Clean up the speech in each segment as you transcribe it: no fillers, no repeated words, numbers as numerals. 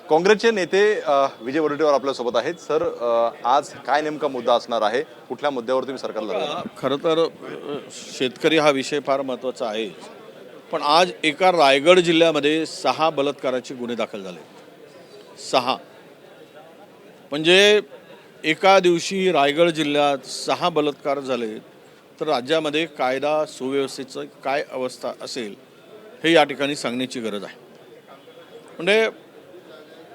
काँग्रेसचे नेते विजय वडेट्टीवार आपल्यासोबत आहेत. सर, आज काय नेमका मुद्दा असणार आहे? कुठल्या मुद्द्यावर तुम्ही सरकारला लढवणार? खरं तर शेतकरी हा विषय फार महत्त्वाचा आहे. पण आज एका रायगड जिल्ह्यामध्ये 6 बलात्काराचे गुन्हे दाखल झाले. 6 म्हणजे एका दिवशी रायगड जिल्ह्यात 6 बलात्कार झाले तर राज्यामध्ये कायदा सुव्यवस्थेचं काय अवस्था असेल हे या ठिकाणी सांगण्याची गरज आहे. म्हणजे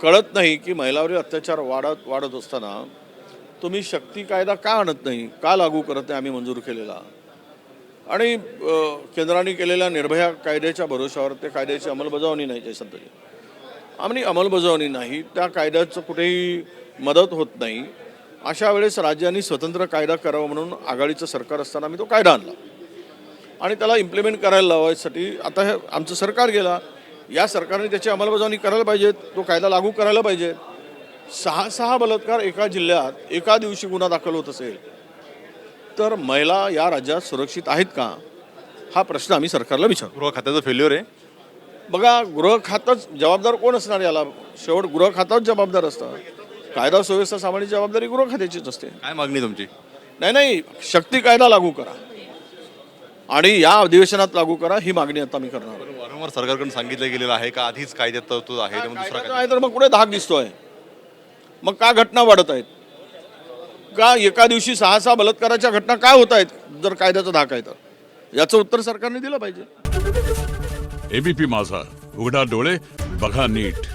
कळत नाही की महिलावरील अत्याचार वाढत असताना तुम्ही शक्ती कायदा का आणत नाही, का लागू करत नाही आम्ही मंजूर केलेला, आणि केंद्राने केलेल्या निर्भया कायद्याच्या भरोशावर ते कायद्याची अंमलबजावणी नाही त्या सध्या आम्ही अंमलबजावणी नाही, त्या कायद्याचं कुठेही मदत होत नाही. अशा वेळेस राज्यांनी स्वतंत्र कायदा करावा म्हणून आघाडीचं सरकार असताना आम्ही तो कायदा आणला आणि त्याला इम्प्लिमेंट करायला लावायसाठी आता हे आमचं सरकार गेला. या सरकारने त्याची अंमलबजावणी करायला पाहिजे, तो कायदा लागू करायला पाहिजे. 6 बलात्कार एका जिल्ह्यात एका दिवशी गुन्हा दाखल होत असेल तर महिला या राज्यात सुरक्षित आहेत का, हा प्रश्न आम्ही सरकारला विचारतो. गृह खात्याचं फेल्युअर आहे. बघा, गृह खातंच जबाबदार कोण असणार याला? शेवट गृह खातंच जबाबदार असतं. कायदा सुव्यवस्था सांभाळण्याची जबाबदारी गृह खात्याचीच असते. काय मागणी तुमची? नाही, शक्ती कायदा लागू करा आणि या अधिवेशनात लागू करा, ही मागणी आता मी करणार. वारंवार सरकारकडून सांगितलं गेलेलं आहे का आधीच कायद्यात तरतूद आहे, त्यामुळे दुसरा कायद्याचं आहे तर मग कुठे धाक दिसतोय? मग का घटना वाढत आहेत? का एका दिवशी 6 बलात्काराच्या घटना काय होत आहेत जर कायद्याचा धाक आहे तर? याचं उत्तर सरकारने दिलं पाहिजे. एबीपी माझा, उघडा डोळे बघा नीट.